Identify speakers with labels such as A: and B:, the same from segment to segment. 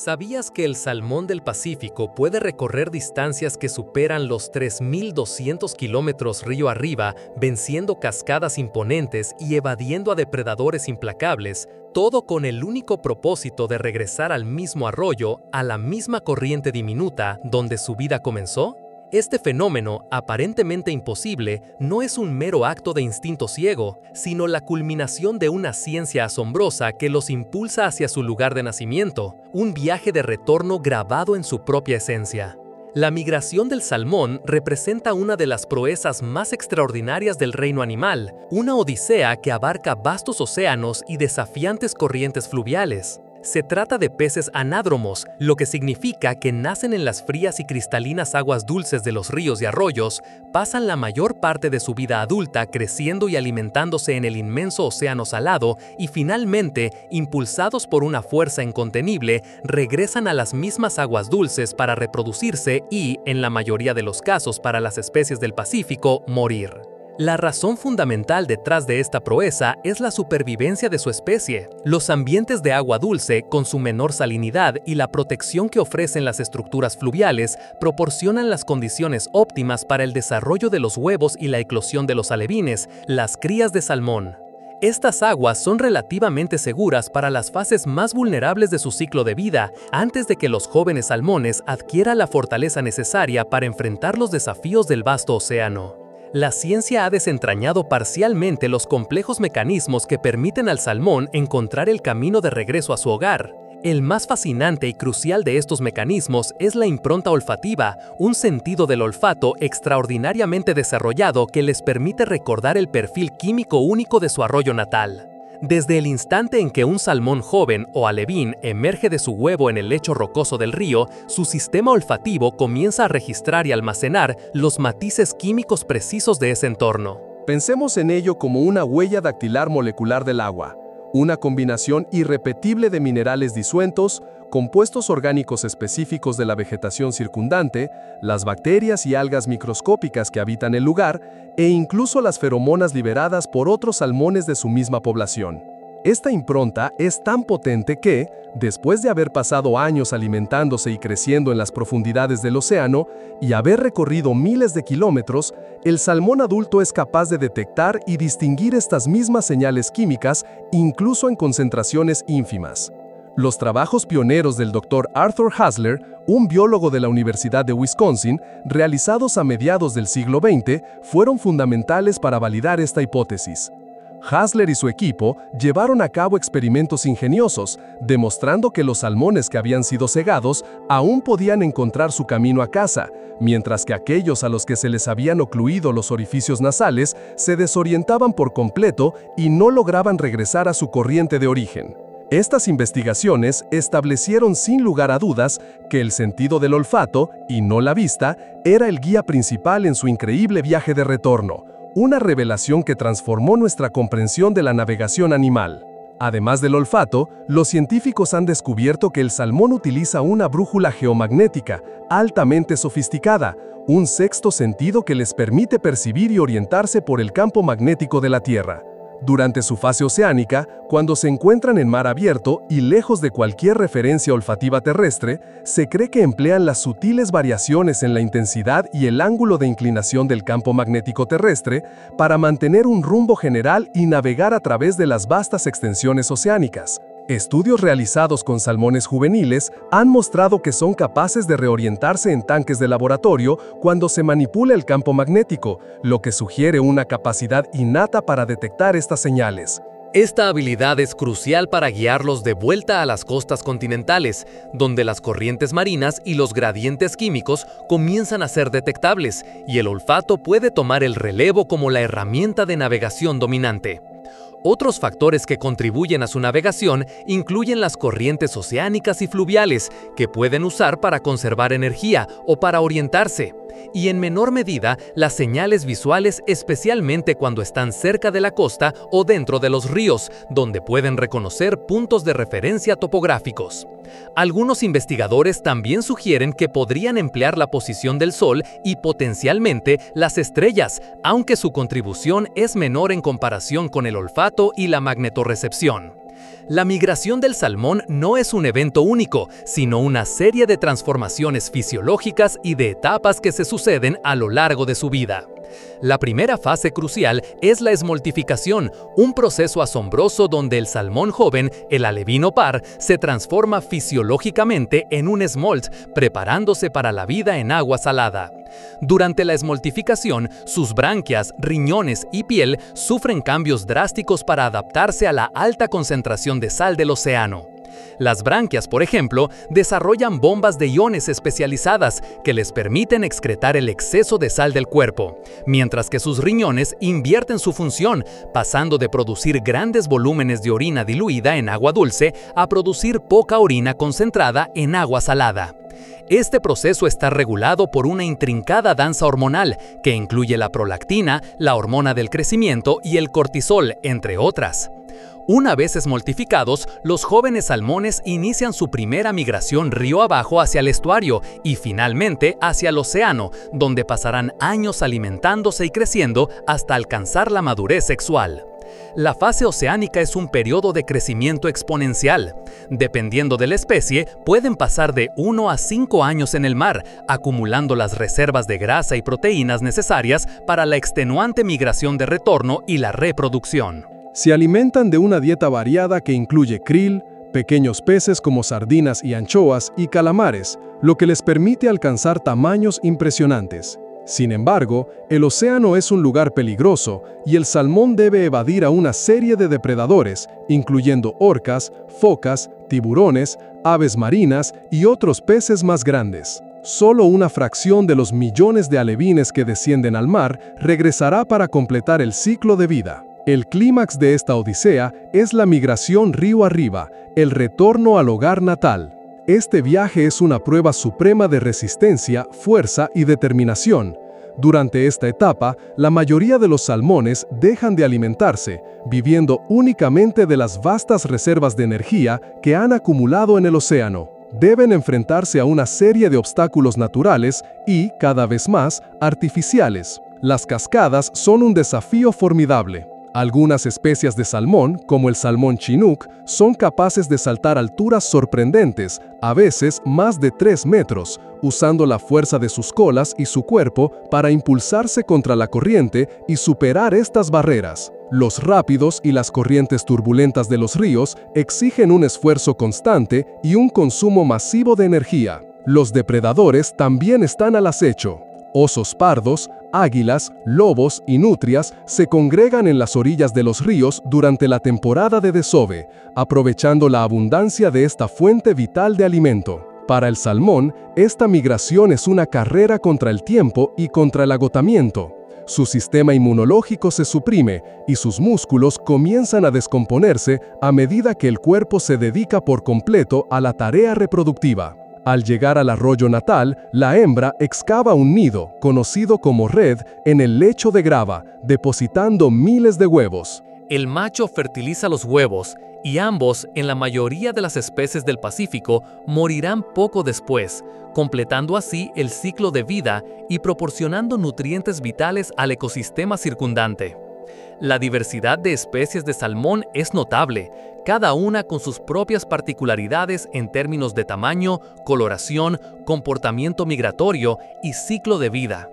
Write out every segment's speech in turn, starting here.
A: ¿Sabías que el salmón del Pacífico puede recorrer distancias que superan los 3.200 kilómetros río arriba, venciendo cascadas imponentes y evadiendo a depredadores implacables, todo con el único propósito de regresar al mismo arroyo, a la misma corriente diminuta donde su vida comenzó? Este fenómeno, aparentemente imposible, no es un mero acto de instinto ciego, sino la culminación de una ciencia asombrosa que los impulsa hacia su lugar de nacimiento, un viaje de retorno grabado en su propia esencia. La migración del salmón representa una de las proezas más extraordinarias del reino animal, una odisea que abarca vastos océanos y desafiantes corrientes fluviales. Se trata de peces anádromos, lo que significa que nacen en las frías y cristalinas aguas dulces de los ríos y arroyos, pasan la mayor parte de su vida adulta creciendo y alimentándose en el inmenso océano salado y finalmente, impulsados por una fuerza incontenible, regresan a las mismas aguas dulces para reproducirse y, en la mayoría de los casos para las especies del Pacífico, morir. La razón fundamental detrás de esta proeza es la supervivencia de su especie. Los ambientes de agua dulce, con su menor salinidad y la protección que ofrecen las estructuras fluviales, proporcionan las condiciones óptimas para el desarrollo de los huevos y la eclosión de los alevines, las crías de salmón. Estas aguas son relativamente seguras para las fases más vulnerables de su ciclo de vida, antes de que los jóvenes salmones adquieran la fortaleza necesaria para enfrentar los desafíos del vasto océano. La ciencia ha desentrañado parcialmente los complejos mecanismos que permiten al salmón encontrar el camino de regreso a su hogar. El más fascinante y crucial de estos mecanismos es la impronta olfativa, un sentido del olfato extraordinariamente desarrollado que les permite recordar el perfil químico único de su arroyo natal. Desde el instante en que un salmón joven o alevín emerge de su huevo en el lecho rocoso del río, su sistema olfativo comienza a registrar y almacenar los matices químicos precisos de ese entorno.
B: Pensemos en ello como una huella dactilar molecular del agua, una combinación irrepetible de minerales disueltos, compuestos orgánicos específicos de la vegetación circundante, las bacterias y algas microscópicas que habitan el lugar, e incluso las feromonas liberadas por otros salmones de su misma población. Esta impronta es tan potente que, después de haber pasado años alimentándose y creciendo en las profundidades del océano y haber recorrido miles de kilómetros, el salmón adulto es capaz de detectar y distinguir estas mismas señales químicas incluso en concentraciones ínfimas. Los trabajos pioneros del Dr. Arthur Hasler, un biólogo de la Universidad de Wisconsin, realizados a mediados del siglo XX, fueron fundamentales para validar esta hipótesis. Hasler y su equipo llevaron a cabo experimentos ingeniosos, demostrando que los salmones que habían sido cegados aún podían encontrar su camino a casa, mientras que aquellos a los que se les habían ocluido los orificios nasales se desorientaban por completo y no lograban regresar a su corriente de origen. Estas investigaciones establecieron sin lugar a dudas que el sentido del olfato, y no la vista, era el guía principal en su increíble viaje de retorno, una revelación que transformó nuestra comprensión de la navegación animal. Además del olfato, los científicos han descubierto que el salmón utiliza una brújula geomagnética altamente sofisticada, un sexto sentido que les permite percibir y orientarse por el campo magnético de la Tierra. Durante su fase oceánica, cuando se encuentran en mar abierto y lejos de cualquier referencia olfativa terrestre, se cree que emplean las sutiles variaciones en la intensidad y el ángulo de inclinación del campo magnético terrestre para mantener un rumbo general y navegar a través de las vastas extensiones oceánicas. Estudios realizados con salmones juveniles han mostrado que son capaces de reorientarse en tanques de laboratorio cuando se manipula el campo magnético, lo que sugiere una capacidad innata para detectar estas señales.
A: Esta habilidad es crucial para guiarlos de vuelta a las costas continentales, donde las corrientes marinas y los gradientes químicos comienzan a ser detectables, y el olfato puede tomar el relevo como la herramienta de navegación dominante. Otros factores que contribuyen a su navegación incluyen las corrientes oceánicas y fluviales, que pueden usar para conservar energía o para orientarse, y en menor medida las señales visuales, especialmente cuando están cerca de la costa o dentro de los ríos, donde pueden reconocer puntos de referencia topográficos. Algunos investigadores también sugieren que podrían emplear la posición del Sol y potencialmente las estrellas, aunque su contribución es menor en comparación con el olfato y la magnetorrecepción. La migración del salmón no es un evento único, sino una serie de transformaciones fisiológicas y de etapas que se suceden a lo largo de su vida. La primera fase crucial es la esmoltificación, un proceso asombroso donde el salmón joven, el alevino par, se transforma fisiológicamente en un smolt, preparándose para la vida en agua salada. Durante la esmoltificación, sus branquias, riñones y piel sufren cambios drásticos para adaptarse a la alta concentración de sal del océano. Las branquias, por ejemplo, desarrollan bombas de iones especializadas que les permiten excretar el exceso de sal del cuerpo, mientras que sus riñones invierten su función, pasando de producir grandes volúmenes de orina diluida en agua dulce a producir poca orina concentrada en agua salada. Este proceso está regulado por una intrincada danza hormonal que incluye la prolactina, la hormona del crecimiento y el cortisol, entre otras. Una vez esmoltificados, los jóvenes salmones inician su primera migración río abajo hacia el estuario y finalmente hacia el océano, donde pasarán años alimentándose y creciendo hasta alcanzar la madurez sexual. La fase oceánica es un periodo de crecimiento exponencial. Dependiendo de la especie, pueden pasar de 1 a 5 años en el mar, acumulando las reservas de grasa y proteínas necesarias para la extenuante migración de retorno y la reproducción.
B: Se alimentan de una dieta variada que incluye krill, pequeños peces como sardinas y anchoas y calamares, lo que les permite alcanzar tamaños impresionantes. Sin embargo, el océano es un lugar peligroso y el salmón debe evadir a una serie de depredadores, incluyendo orcas, focas, tiburones, aves marinas y otros peces más grandes. Solo una fracción de los millones de alevines que descienden al mar regresará para completar el ciclo de vida. El clímax de esta odisea es la migración río arriba, el retorno al hogar natal. Este viaje es una prueba suprema de resistencia, fuerza y determinación. Durante esta etapa, la mayoría de los salmones dejan de alimentarse, viviendo únicamente de las vastas reservas de energía que han acumulado en el océano. Deben enfrentarse a una serie de obstáculos naturales y, cada vez más, artificiales. Las cascadas son un desafío formidable. Algunas especies de salmón, como el salmón chinook, son capaces de saltar alturas sorprendentes, a veces más de 3 metros, usando la fuerza de sus colas y su cuerpo para impulsarse contra la corriente y superar estas barreras. Los rápidos y las corrientes turbulentas de los ríos exigen un esfuerzo constante y un consumo masivo de energía. Los depredadores también están al acecho. Osos pardos, águilas, lobos y nutrias se congregan en las orillas de los ríos durante la temporada de desove, aprovechando la abundancia de esta fuente vital de alimento. Para el salmón, esta migración es una carrera contra el tiempo y contra el agotamiento. Su sistema inmunológico se suprime y sus músculos comienzan a descomponerse a medida que el cuerpo se dedica por completo a la tarea reproductiva. Al llegar al arroyo natal, la hembra excava un nido, conocido como red, en el lecho de grava, depositando miles de huevos.
A: El macho fertiliza los huevos y ambos, en la mayoría de las especies del Pacífico, morirán poco después, completando así el ciclo de vida y proporcionando nutrientes vitales al ecosistema circundante. La diversidad de especies de salmón es notable, cada una con sus propias particularidades en términos de tamaño, coloración, comportamiento migratorio y ciclo de vida.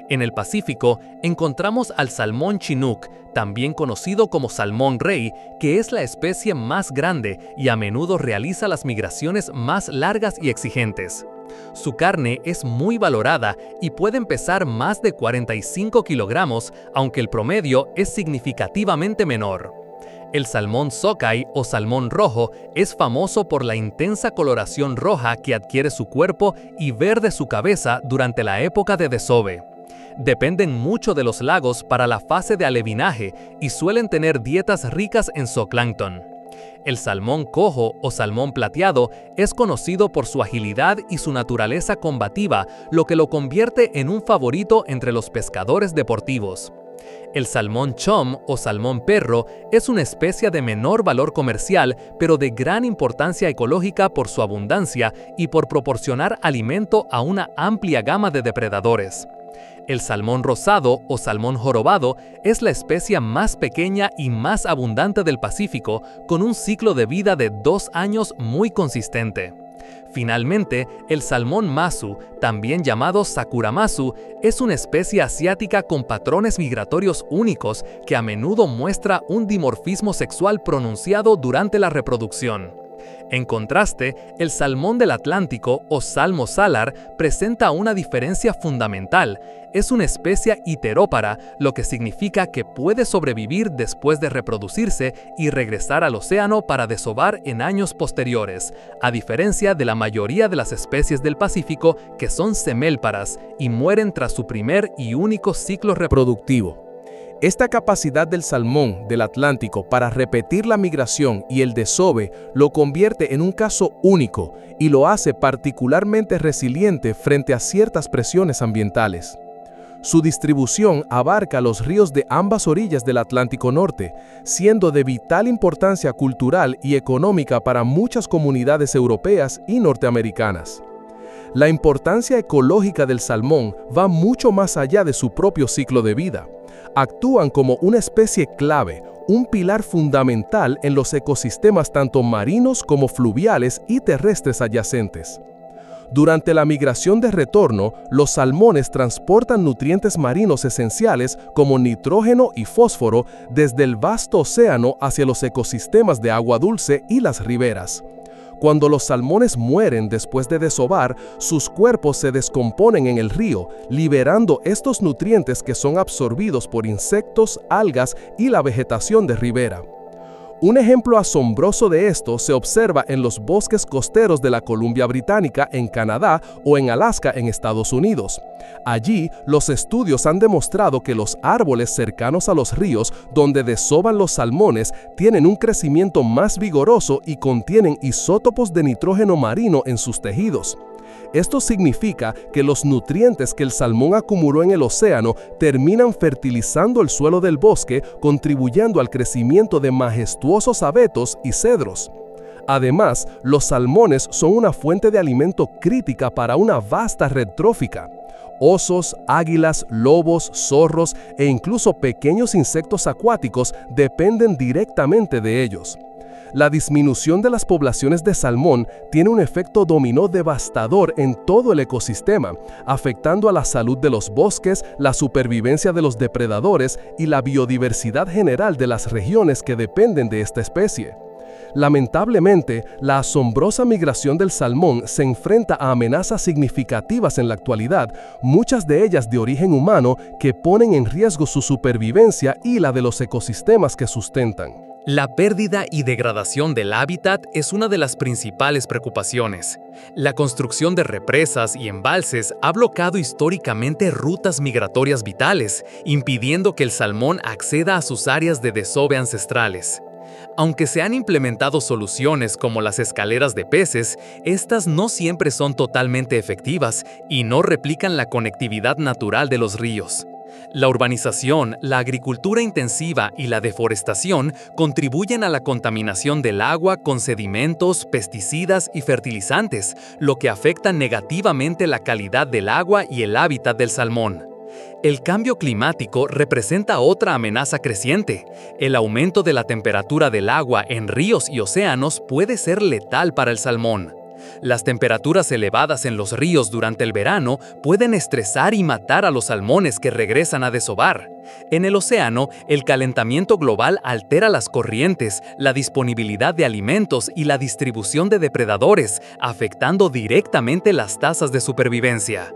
A: En el Pacífico encontramos al salmón chinook, también conocido como salmón rey, que es la especie más grande y a menudo realiza las migraciones más largas y exigentes. Su carne es muy valorada y puede pesar más de 45 kilogramos, aunque el promedio es significativamente menor. El salmón sockeye o salmón rojo es famoso por la intensa coloración roja que adquiere su cuerpo y verde su cabeza durante la época de desove. Dependen mucho de los lagos para la fase de alevinaje y suelen tener dietas ricas en zooplancton. El salmón cojo o salmón plateado es conocido por su agilidad y su naturaleza combativa, lo que lo convierte en un favorito entre los pescadores deportivos. El salmón chum o salmón perro es una especie de menor valor comercial, pero de gran importancia ecológica por su abundancia y por proporcionar alimento a una amplia gama de depredadores. El salmón rosado o salmón jorobado es la especie más pequeña y más abundante del Pacífico, con un ciclo de vida de 2 años muy consistente. Finalmente, el salmón masu, también llamado sakuramasu, es una especie asiática con patrones migratorios únicos que a menudo muestra un dimorfismo sexual pronunciado durante la reproducción. En contraste, el salmón del Atlántico o salmo salar presenta una diferencia fundamental. Es una especie iterópara, lo que significa que puede sobrevivir después de reproducirse y regresar al océano para desovar en años posteriores, a diferencia de la mayoría de las especies del Pacífico que son semélparas y mueren tras su primer y único ciclo reproductivo.
B: Esta capacidad del salmón del Atlántico para repetir la migración y el desove lo convierte en un caso único y lo hace particularmente resiliente frente a ciertas presiones ambientales. Su distribución abarca los ríos de ambas orillas del Atlántico Norte, siendo de vital importancia cultural y económica para muchas comunidades europeas y norteamericanas. La importancia ecológica del salmón va mucho más allá de su propio ciclo de vida. Actúan como una especie clave, un pilar fundamental en los ecosistemas tanto marinos como fluviales y terrestres adyacentes. Durante la migración de retorno, los salmones transportan nutrientes marinos esenciales como nitrógeno y fósforo desde el vasto océano hacia los ecosistemas de agua dulce y las riberas. Cuando los salmones mueren después de desovar, sus cuerpos se descomponen en el río, liberando estos nutrientes que son absorbidos por insectos, algas y la vegetación de ribera. Un ejemplo asombroso de esto se observa en los bosques costeros de la Columbia Británica en Canadá o en Alaska en Estados Unidos. Allí, los estudios han demostrado que los árboles cercanos a los ríos donde desovan los salmones tienen un crecimiento más vigoroso y contienen isótopos de nitrógeno marino en sus tejidos. Esto significa que los nutrientes que el salmón acumuló en el océano terminan fertilizando el suelo del bosque, contribuyendo al crecimiento de majestuosos abetos y cedros. Además, los salmones son una fuente de alimento crítica para una vasta red trófica. Osos, águilas, lobos, zorros e incluso pequeños insectos acuáticos dependen directamente de ellos. La disminución de las poblaciones de salmón tiene un efecto dominó devastador en todo el ecosistema, afectando a la salud de los bosques, la supervivencia de los depredadores y la biodiversidad general de las regiones que dependen de esta especie. Lamentablemente, la asombrosa migración del salmón se enfrenta a amenazas significativas en la actualidad, muchas de ellas de origen humano que ponen en riesgo su supervivencia y la de los ecosistemas que sustentan.
A: La pérdida y degradación del hábitat es una de las principales preocupaciones. La construcción de represas y embalses ha bloqueado históricamente rutas migratorias vitales, impidiendo que el salmón acceda a sus áreas de desove ancestrales. Aunque se han implementado soluciones como las escaleras de peces, estas no siempre son totalmente efectivas y no replican la conectividad natural de los ríos. La urbanización, la agricultura intensiva y la deforestación contribuyen a la contaminación del agua con sedimentos, pesticidas y fertilizantes, lo que afecta negativamente la calidad del agua y el hábitat del salmón. El cambio climático representa otra amenaza creciente. El aumento de la temperatura del agua en ríos y océanos puede ser letal para el salmón. Las temperaturas elevadas en los ríos durante el verano pueden estresar y matar a los salmones que regresan a desovar. En el océano, el calentamiento global altera las corrientes, la disponibilidad de alimentos y la distribución de depredadores, afectando directamente las tasas de supervivencia.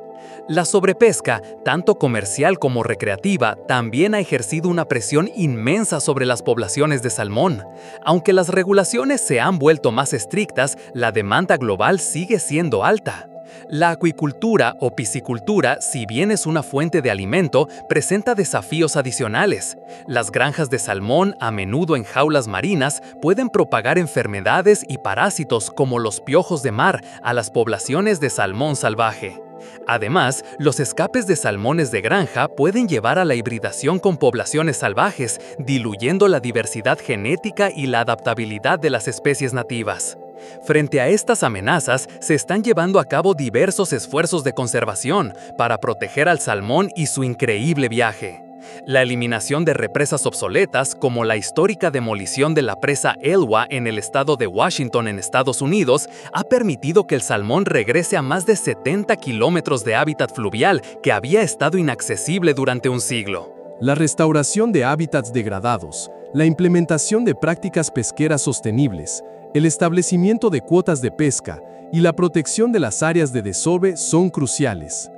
A: La sobrepesca, tanto comercial como recreativa, también ha ejercido una presión inmensa sobre las poblaciones de salmón. Aunque las regulaciones se han vuelto más estrictas, la demanda global sigue siendo alta. La acuicultura o piscicultura, si bien es una fuente de alimento, presenta desafíos adicionales. Las granjas de salmón, a menudo en jaulas marinas, pueden propagar enfermedades y parásitos como los piojos de mar a las poblaciones de salmón salvaje. Además, los escapes de salmones de granja pueden llevar a la hibridación con poblaciones salvajes, diluyendo la diversidad genética y la adaptabilidad de las especies nativas. Frente a estas amenazas, se están llevando a cabo diversos esfuerzos de conservación para proteger al salmón y su increíble viaje. La eliminación de represas obsoletas, como la histórica demolición de la presa Elwha en el estado de Washington en Estados Unidos, ha permitido que el salmón regrese a más de 70 kilómetros de hábitat fluvial que había estado inaccesible durante un siglo.
B: La restauración de hábitats degradados, la implementación de prácticas pesqueras sostenibles, el establecimiento de cuotas de pesca y la protección de las áreas de desove son cruciales.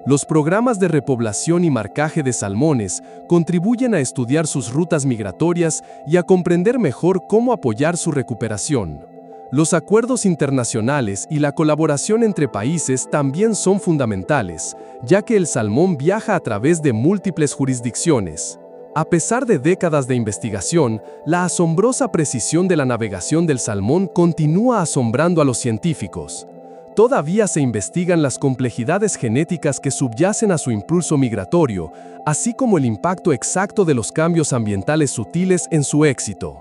B: Los programas de repoblación y marcaje de salmones contribuyen a estudiar sus rutas migratorias y a comprender mejor cómo apoyar su recuperación. Los acuerdos internacionales y la colaboración entre países también son fundamentales, ya que el salmón viaja a través de múltiples jurisdicciones. A pesar de décadas de investigación, la asombrosa precisión de la navegación del salmón continúa asombrando a los científicos. Todavía se investigan las complejidades genéticas que subyacen a su impulso migratorio, así como el impacto exacto de los cambios ambientales sutiles en su éxito.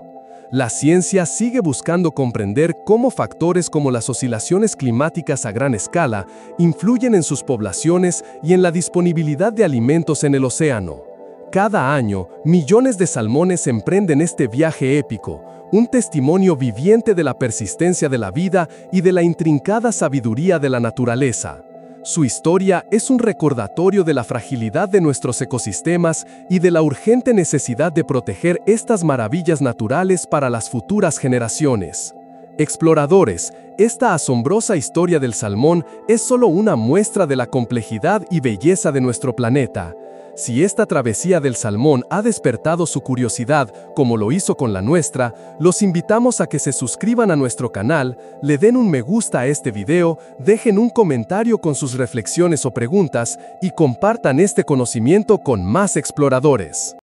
B: La ciencia sigue buscando comprender cómo factores como las oscilaciones climáticas a gran escala influyen en sus poblaciones y en la disponibilidad de alimentos en el océano. Cada año, millones de salmones emprenden este viaje épico, un testimonio viviente de la persistencia de la vida y de la intrincada sabiduría de la naturaleza. Su historia es un recordatorio de la fragilidad de nuestros ecosistemas y de la urgente necesidad de proteger estas maravillas naturales para las futuras generaciones. Exploradores, esta asombrosa historia del salmón es solo una muestra de la complejidad y belleza de nuestro planeta. Si esta travesía del salmón ha despertado su curiosidad, como lo hizo con la nuestra, los invitamos a que se suscriban a nuestro canal, le den un me gusta a este video, dejen un comentario con sus reflexiones o preguntas y compartan este conocimiento con más exploradores.